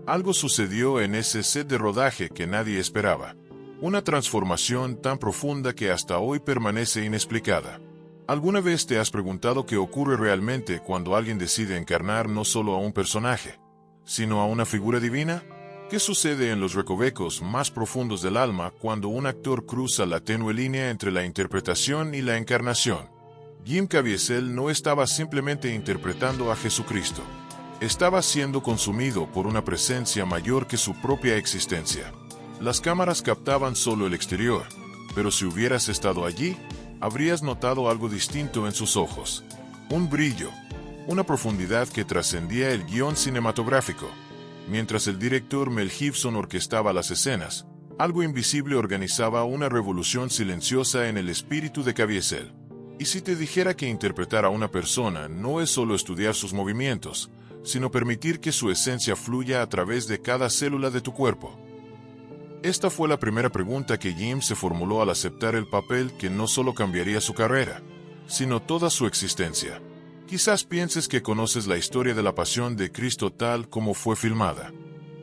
Algo sucedió en ese set de rodaje que nadie esperaba. Una transformación tan profunda que hasta hoy permanece inexplicada. ¿Alguna vez te has preguntado qué ocurre realmente cuando alguien decide encarnar no solo a un personaje, sino a una figura divina? ¿Qué sucede en los recovecos más profundos del alma cuando un actor cruza la tenue línea entre la interpretación y la encarnación? Jim Caviezel no estaba simplemente interpretando a Jesucristo. Estaba siendo consumido por una presencia mayor que su propia existencia. Las cámaras captaban solo el exterior, pero si hubieras estado allí, habrías notado algo distinto en sus ojos. Un brillo, una profundidad que trascendía el guión cinematográfico. Mientras el director Mel Gibson orquestaba las escenas, algo invisible organizaba una revolución silenciosa en el espíritu de Caviezel. ¿Y si te dijera que interpretar a una persona no es solo estudiar sus movimientos, sino permitir que su esencia fluya a través de cada célula de tu cuerpo? Esta fue la primera pregunta que Jim se formuló al aceptar el papel que no solo cambiaría su carrera, sino toda su existencia. Quizás pienses que conoces la historia de la pasión de Cristo tal como fue filmada.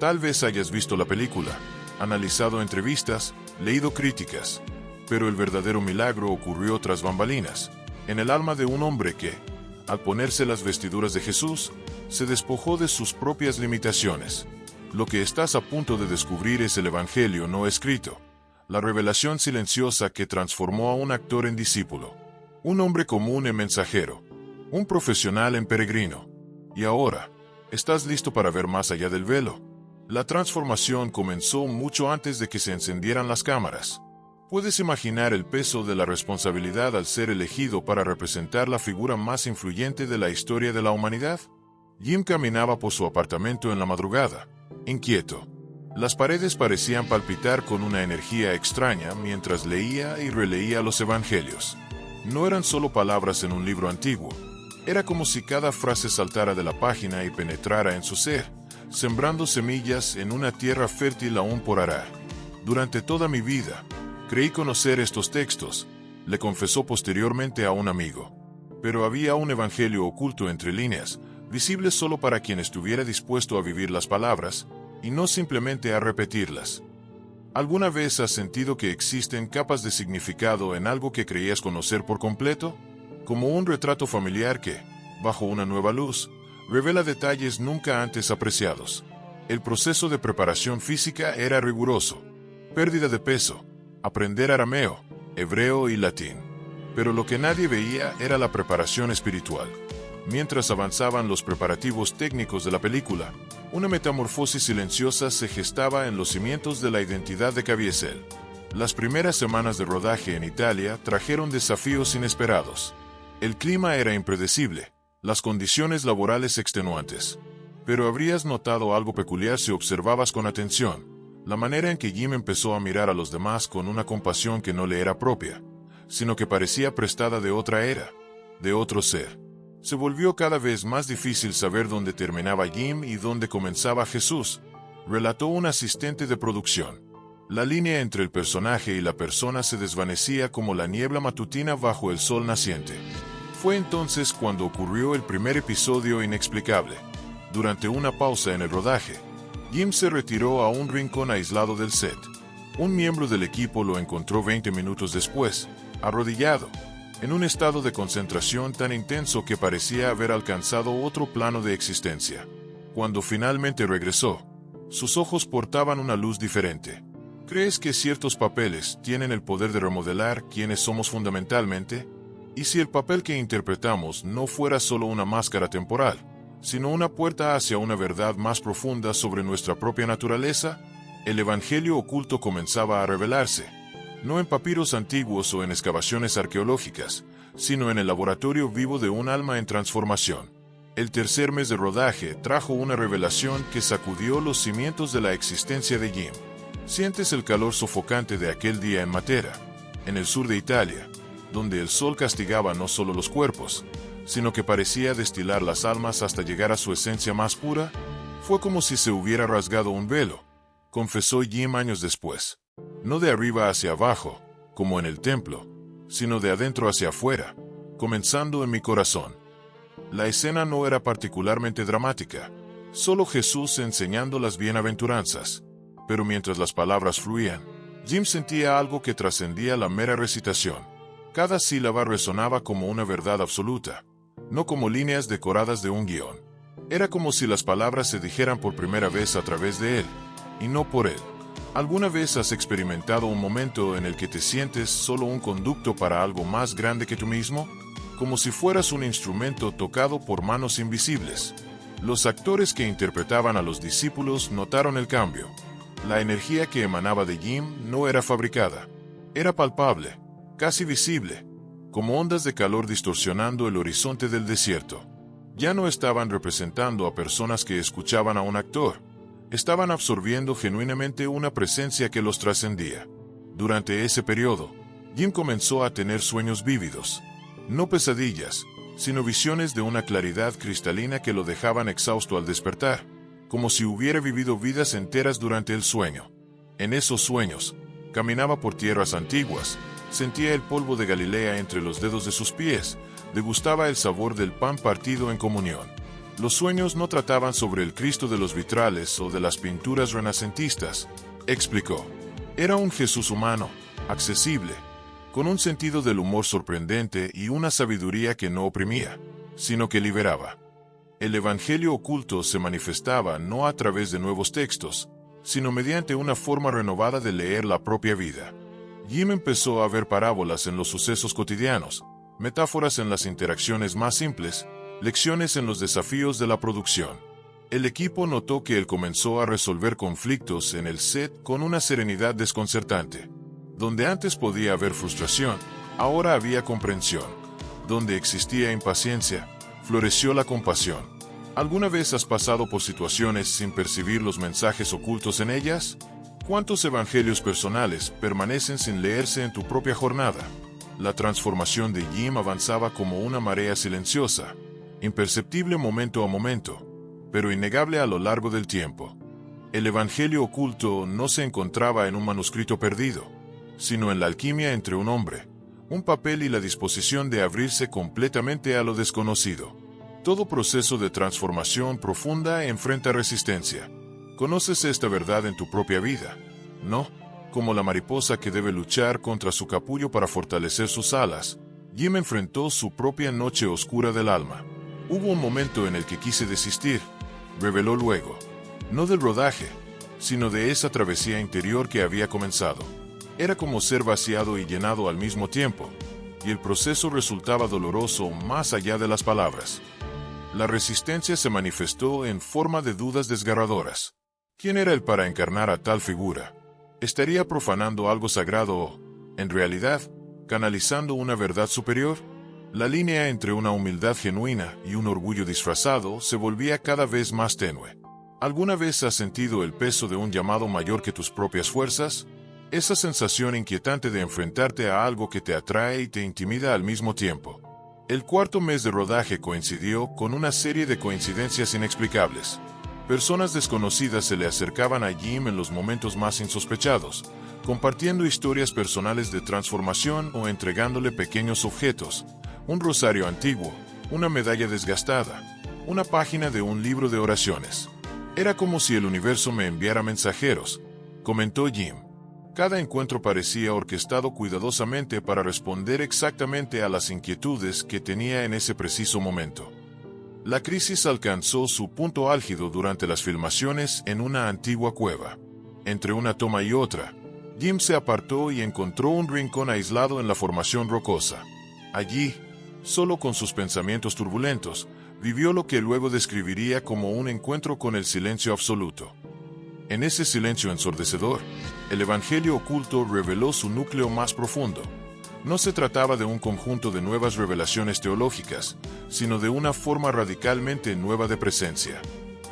Tal vez hayas visto la película, analizado entrevistas, leído críticas, pero el verdadero milagro ocurrió tras bambalinas, en el alma de un hombre que, al ponerse las vestiduras de Jesús, se despojó de sus propias limitaciones. Lo que estás a punto de descubrir es el Evangelio no escrito, la revelación silenciosa que transformó a un actor en discípulo, un hombre común en mensajero, un profesional en peregrino. Y ahora, ¿estás listo para ver más allá del velo? La transformación comenzó mucho antes de que se encendieran las cámaras. ¿Puedes imaginar el peso de la responsabilidad al ser elegido para representar la figura más influyente de la historia de la humanidad? Jim caminaba por su apartamento en la madrugada, inquieto. Las paredes parecían palpitar con una energía extraña mientras leía y releía los evangelios. No eran solo palabras en un libro antiguo. Era como si cada frase saltara de la página y penetrara en su ser, sembrando semillas en una tierra fértil aún por arar. Durante toda mi vida, creí conocer estos textos, le confesó posteriormente a un amigo. Pero había un evangelio oculto entre líneas, visible solo para quien estuviera dispuesto a vivir las palabras, y no simplemente a repetirlas. ¿Alguna vez has sentido que existen capas de significado en algo que creías conocer por completo? Como un retrato familiar que, bajo una nueva luz, revela detalles nunca antes apreciados. El proceso de preparación física era riguroso. Pérdida de peso, aprender arameo, hebreo y latín. Pero lo que nadie veía era la preparación espiritual. Mientras avanzaban los preparativos técnicos de la película, una metamorfosis silenciosa se gestaba en los cimientos de la identidad de Caviezel. Las primeras semanas de rodaje en Italia trajeron desafíos inesperados. El clima era impredecible, las condiciones laborales extenuantes. Pero habrías notado algo peculiar si observabas con atención, la manera en que Jim empezó a mirar a los demás con una compasión que no le era propia, sino que parecía prestada de otra era, de otro ser. Se volvió cada vez más difícil saber dónde terminaba Jim y dónde comenzaba Jesús, relató un asistente de producción. La línea entre el personaje y la persona se desvanecía como la niebla matutina bajo el sol naciente. Fue entonces cuando ocurrió el primer episodio inexplicable. Durante una pausa en el rodaje, Jim se retiró a un rincón aislado del set. Un miembro del equipo lo encontró 20 minutos después, arrodillado, en un estado de concentración tan intenso que parecía haber alcanzado otro plano de existencia. Cuando finalmente regresó, sus ojos portaban una luz diferente. ¿Crees que ciertos papeles tienen el poder de remodelar quiénes somos fundamentalmente? ¿Y si el papel que interpretamos no fuera solo una máscara temporal, sino una puerta hacia una verdad más profunda sobre nuestra propia naturaleza? El evangelio oculto comenzaba a revelarse, no en papiros antiguos o en excavaciones arqueológicas, sino en el laboratorio vivo de un alma en transformación. El tercer mes de rodaje trajo una revelación que sacudió los cimientos de la existencia de Jim. Sientes el calor sofocante de aquel día en Matera, en el sur de Italia, donde el sol castigaba no solo los cuerpos, sino que parecía destilar las almas hasta llegar a su esencia más pura. Fue como si se hubiera rasgado un velo, confesó Jim años después. No de arriba hacia abajo, como en el templo, sino de adentro hacia afuera, comenzando en mi corazón. La escena no era particularmente dramática, Solo Jesús enseñando las bienaventuranzas. Pero mientras las palabras fluían, Jim sentía algo que trascendía la mera recitación. Cada sílaba resonaba como una verdad absoluta, no como líneas decoradas de un guión. Era como si las palabras se dijeran por primera vez a través de él, y no por él. ¿Alguna vez has experimentado un momento en el que te sientes solo un conducto para algo más grande que tú mismo? Como si fueras un instrumento tocado por manos invisibles. Los actores que interpretaban a los discípulos notaron el cambio. La energía que emanaba de Jim no era fabricada. Era palpable, casi visible, como ondas de calor distorsionando el horizonte del desierto. Ya no estaban representando a personas que escuchaban a un actor. Estaban absorbiendo genuinamente una presencia que los trascendía. Durante ese periodo, Jim comenzó a tener sueños vívidos. No pesadillas, sino visiones de una claridad cristalina que lo dejaban exhausto al despertar, como si hubiera vivido vidas enteras durante el sueño. En esos sueños, caminaba por tierras antiguas, sentía el polvo de Galilea entre los dedos de sus pies, degustaba el sabor del pan partido en comunión. Los sueños no trataban sobre el Cristo de los vitrales o de las pinturas renacentistas, explicó. Era un Jesús humano, accesible, con un sentido del humor sorprendente y una sabiduría que no oprimía, sino que liberaba. El evangelio oculto se manifestaba no a través de nuevos textos, sino mediante una forma renovada de leer la propia vida. Jim empezó a ver parábolas en los sucesos cotidianos, metáforas en las interacciones más simples, lecciones en los desafíos de la producción. El equipo notó que él comenzó a resolver conflictos en el set con una serenidad desconcertante. Donde antes podía haber frustración, ahora había comprensión. Donde existía impaciencia, floreció la compasión. ¿Alguna vez has pasado por situaciones sin percibir los mensajes ocultos en ellas? ¿Cuántos evangelios personales permanecen sin leerse en tu propia jornada? La transformación de Jim avanzaba como una marea silenciosa, imperceptible momento a momento, pero innegable a lo largo del tiempo. El evangelio oculto no se encontraba en un manuscrito perdido, sino en la alquimia entre un hombre, un papel y la disposición de abrirse completamente a lo desconocido. Todo proceso de transformación profunda enfrenta resistencia. ¿Conoces esta verdad en tu propia vida? ¿No? Como la mariposa que debe luchar contra su capullo para fortalecer sus alas, Jim enfrentó su propia noche oscura del alma. Hubo un momento en el que quise desistir, reveló luego. No del rodaje, sino de esa travesía interior que había comenzado. Era como ser vaciado y llenado al mismo tiempo, y el proceso resultaba doloroso más allá de las palabras. La resistencia se manifestó en forma de dudas desgarradoras. ¿Quién era él para encarnar a tal figura? ¿Estaría profanando algo sagrado o, en realidad, canalizando una verdad superior? La línea entre una humildad genuina y un orgullo disfrazado se volvía cada vez más tenue. ¿Alguna vez has sentido el peso de un llamado mayor que tus propias fuerzas? Esa sensación inquietante de enfrentarte a algo que te atrae y te intimida al mismo tiempo. El cuarto mes de rodaje coincidió con una serie de coincidencias inexplicables. Personas desconocidas se le acercaban a Jim en los momentos más insospechados, compartiendo historias personales de transformación o entregándole pequeños objetos, un rosario antiguo, una medalla desgastada, una página de un libro de oraciones. Era como si el universo me enviara mensajeros, comentó Jim. Cada encuentro parecía orquestado cuidadosamente para responder exactamente a las inquietudes que tenía en ese preciso momento. La crisis alcanzó su punto álgido durante las filmaciones en una antigua cueva. Entre una toma y otra, Jim se apartó y encontró un rincón aislado en la formación rocosa. Allí, solo con sus pensamientos turbulentos, vivió lo que luego describiría como un encuentro con el silencio absoluto. En ese silencio ensordecedor, el evangelio oculto reveló su núcleo más profundo. No se trataba de un conjunto de nuevas revelaciones teológicas, sino de una forma radicalmente nueva de presencia.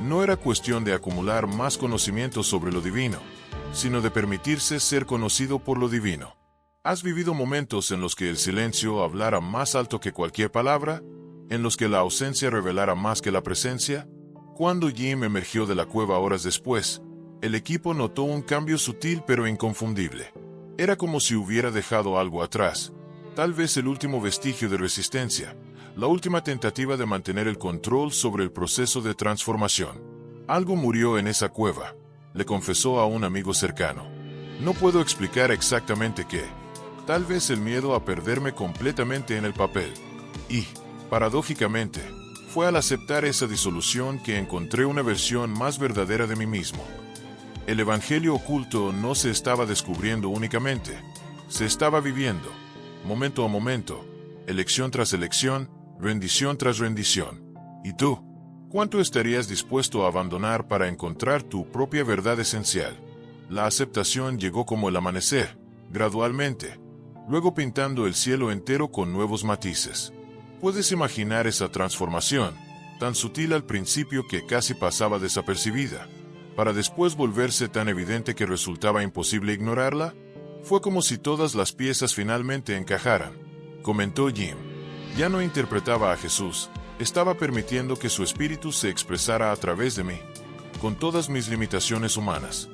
No era cuestión de acumular más conocimiento sobre lo divino, sino de permitirse ser conocido por lo divino. ¿Has vivido momentos en los que el silencio hablara más alto que cualquier palabra? ¿En los que la ausencia revelara más que la presencia? Cuando Jim emergió de la cueva horas después, el equipo notó un cambio sutil pero inconfundible. Era como si hubiera dejado algo atrás, tal vez el último vestigio de resistencia, la última tentativa de mantener el control sobre el proceso de transformación. Algo murió en esa cueva, le confesó a un amigo cercano. No puedo explicar exactamente qué. Tal vez el miedo a perderme completamente en el papel. Y, paradójicamente, fue al aceptar esa disolución que encontré una versión más verdadera de mí mismo. El evangelio oculto no se estaba descubriendo únicamente, se estaba viviendo, momento a momento, elección tras elección, rendición tras rendición. ¿Y tú? ¿Cuánto estarías dispuesto a abandonar para encontrar tu propia verdad esencial? La aceptación llegó como el amanecer, gradualmente, luego pintando el cielo entero con nuevos matices. Puedes imaginar esa transformación, tan sutil al principio que casi pasaba desapercibida, para después volverse tan evidente que resultaba imposible ignorarla. Fue como si todas las piezas finalmente encajaran, comentó Jim. Ya no interpretaba a Jesús, estaba permitiendo que su espíritu se expresara a través de mí, con todas mis limitaciones humanas.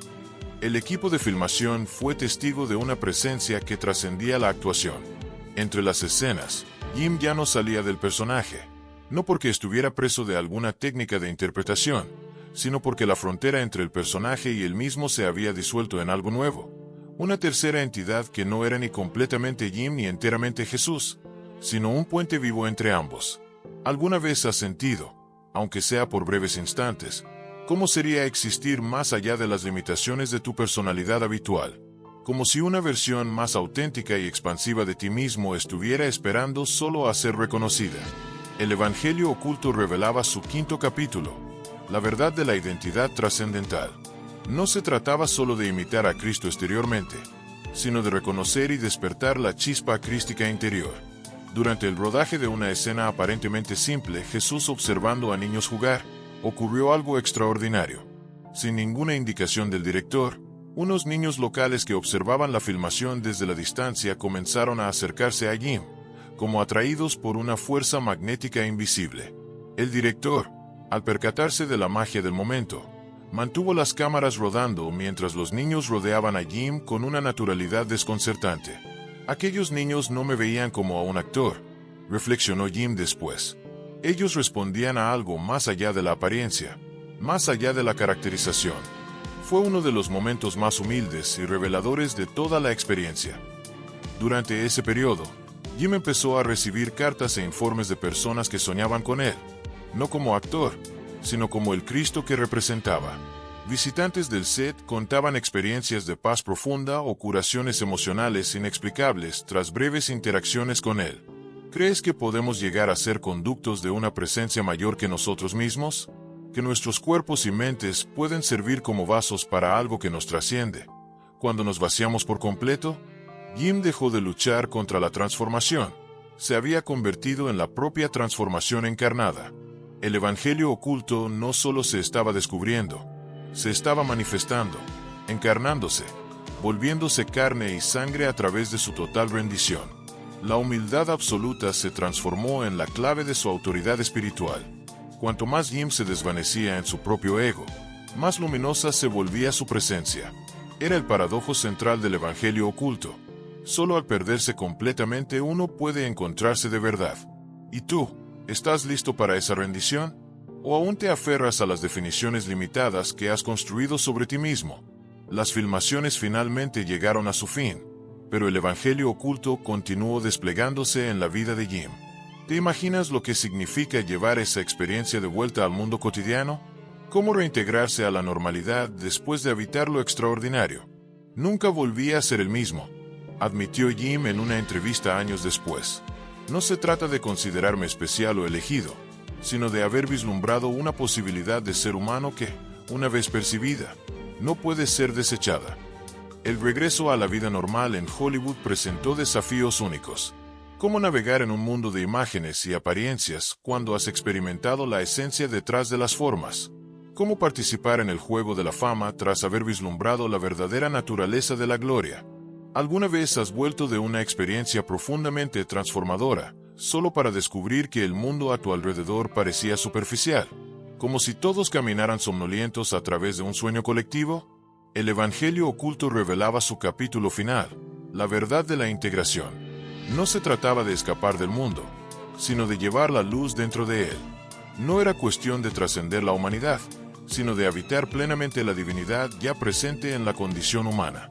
El equipo de filmación fue testigo de una presencia que trascendía la actuación. Entre las escenas, Jim ya no salía del personaje, no porque estuviera preso de alguna técnica de interpretación, sino porque la frontera entre el personaje y él mismo se había disuelto en algo nuevo. Una tercera entidad que no era ni completamente Jim ni enteramente Jesús, sino un puente vivo entre ambos. ¿Alguna vez has sentido, aunque sea por breves instantes, cómo sería existir más allá de las limitaciones de tu personalidad habitual? Como si una versión más auténtica y expansiva de ti mismo estuviera esperando solo a ser reconocida. El Evangelio oculto revelaba su quinto capítulo, la verdad de la identidad trascendental. No se trataba solo de imitar a Cristo exteriormente, sino de reconocer y despertar la chispa crística interior. Durante el rodaje de una escena aparentemente simple, Jesús observando a niños jugar, ocurrió algo extraordinario. Sin ninguna indicación del director, unos niños locales que observaban la filmación desde la distancia comenzaron a acercarse a Jim, como atraídos por una fuerza magnética invisible. El director, al percatarse de la magia del momento, mantuvo las cámaras rodando mientras los niños rodeaban a Jim con una naturalidad desconcertante. Aquellos niños no me veían como a un actor, reflexionó Jim después. Ellos respondían a algo más allá de la apariencia, más allá de la caracterización. Fue uno de los momentos más humildes y reveladores de toda la experiencia. Durante ese periodo, Jim empezó a recibir cartas e informes de personas que soñaban con él, no como actor, sino como el Cristo que representaba. Visitantes del set contaban experiencias de paz profunda o curaciones emocionales inexplicables tras breves interacciones con él. ¿Crees que podemos llegar a ser conductos de una presencia mayor que nosotros mismos? ¿Que nuestros cuerpos y mentes pueden servir como vasos para algo que nos trasciende? Cuando nos vaciamos por completo, Jim dejó de luchar contra la transformación. Se había convertido en la propia transformación encarnada. El Evangelio oculto no solo se estaba descubriendo, se estaba manifestando, encarnándose, volviéndose carne y sangre a través de su total rendición. La humildad absoluta se transformó en la clave de su autoridad espiritual. Cuanto más Jim se desvanecía en su propio ego, más luminosa se volvía su presencia. Era el paradojo central del Evangelio oculto. Solo al perderse completamente uno puede encontrarse de verdad. ¿Y tú? ¿Estás listo para esa rendición? ¿O aún te aferras a las definiciones limitadas que has construido sobre ti mismo? Las filmaciones finalmente llegaron a su fin, pero el Evangelio oculto continuó desplegándose en la vida de Jim. ¿Te imaginas lo que significa llevar esa experiencia de vuelta al mundo cotidiano? ¿Cómo reintegrarse a la normalidad después de habitar lo extraordinario? Nunca volví a ser el mismo, admitió Jim en una entrevista años después. No se trata de considerarme especial o elegido, sino de haber vislumbrado una posibilidad de ser humano que, una vez percibida, no puede ser desechada. El regreso a la vida normal en Hollywood presentó desafíos únicos. ¿Cómo navegar en un mundo de imágenes y apariencias cuando has experimentado la esencia detrás de las formas? ¿Cómo participar en el juego de la fama tras haber vislumbrado la verdadera naturaleza de la gloria? ¿Alguna vez has vuelto de una experiencia profundamente transformadora, solo para descubrir que el mundo a tu alrededor parecía superficial, como si todos caminaran somnolientos a través de un sueño colectivo? El Evangelio oculto revelaba su capítulo final, la verdad de la integración. No se trataba de escapar del mundo, sino de llevar la luz dentro de él. No era cuestión de trascender la humanidad, sino de habitar plenamente la divinidad ya presente en la condición humana.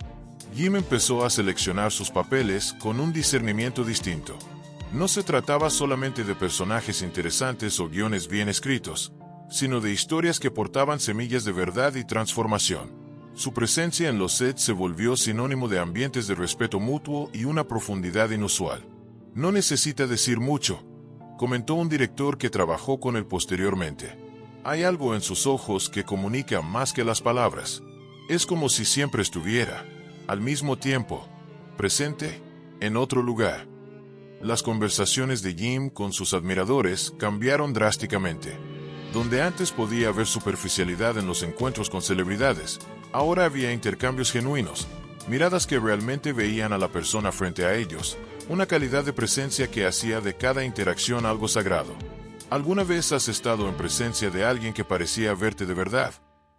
Jim empezó a seleccionar sus papeles con un discernimiento distinto. No se trataba solamente de personajes interesantes o guiones bien escritos, sino de historias que portaban semillas de verdad y transformación. Su presencia en los sets se volvió sinónimo de ambientes de respeto mutuo y una profundidad inusual. No necesita decir mucho, comentó un director que trabajó con él posteriormente. Hay algo en sus ojos que comunica más que las palabras. Es como si siempre estuviera, al mismo tiempo, presente, en otro lugar. Las conversaciones de Jim con sus admiradores cambiaron drásticamente. Donde antes podía haber superficialidad en los encuentros con celebridades, ahora había intercambios genuinos, miradas que realmente veían a la persona frente a ellos, una calidad de presencia que hacía de cada interacción algo sagrado. ¿Alguna vez has estado en presencia de alguien que parecía verte de verdad,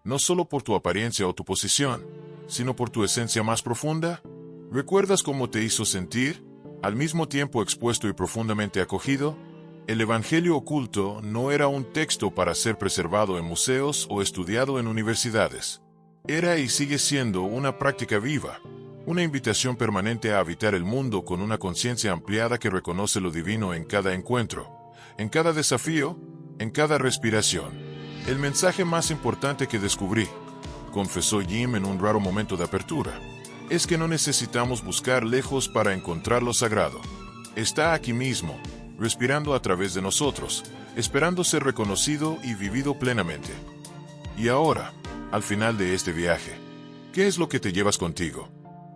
no solo por tu apariencia o tu posición, sino por tu esencia más profunda? ¿Recuerdas cómo te hizo sentir, al mismo tiempo expuesto y profundamente acogido? El Evangelio oculto no era un texto para ser preservado en museos o estudiado en universidades. Era y sigue siendo una práctica viva, una invitación permanente a habitar el mundo con una conciencia ampliada que reconoce lo divino en cada encuentro, en cada desafío, en cada respiración. El mensaje más importante que descubrí, confesó Jim en un raro momento de apertura, es que no necesitamos buscar lejos para encontrar lo sagrado. Está aquí mismo, respirando a través de nosotros, esperando ser reconocido y vivido plenamente. Y ahora, al final de este viaje, ¿qué es lo que te llevas contigo?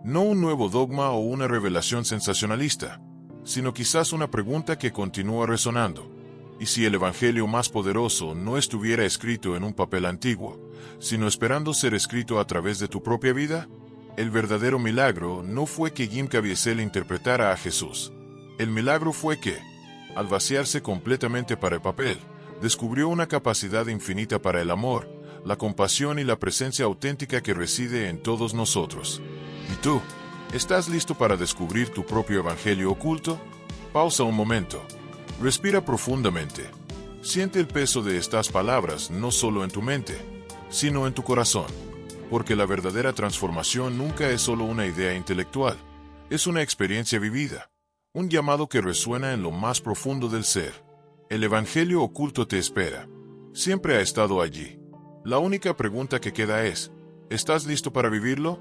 No un nuevo dogma o una revelación sensacionalista, sino quizás una pregunta que continúa resonando. ¿Y si el Evangelio más poderoso no estuviera escrito en un papel antiguo, sino esperando ser escrito a través de tu propia vida? El verdadero milagro no fue que Jim Caviezel interpretara a Jesús. El milagro fue que, al vaciarse completamente para el papel, descubrió una capacidad infinita para el amor, la compasión y la presencia auténtica que reside en todos nosotros. ¿Y tú? ¿Estás listo para descubrir tu propio evangelio oculto? Pausa un momento. Respira profundamente. Siente el peso de estas palabras no solo en tu mente, sino en tu corazón. Porque la verdadera transformación nunca es solo una idea intelectual, es una experiencia vivida. Un llamado que resuena en lo más profundo del ser. El evangelio oculto te espera. Siempre ha estado allí. La única pregunta que queda es, ¿estás listo para vivirlo?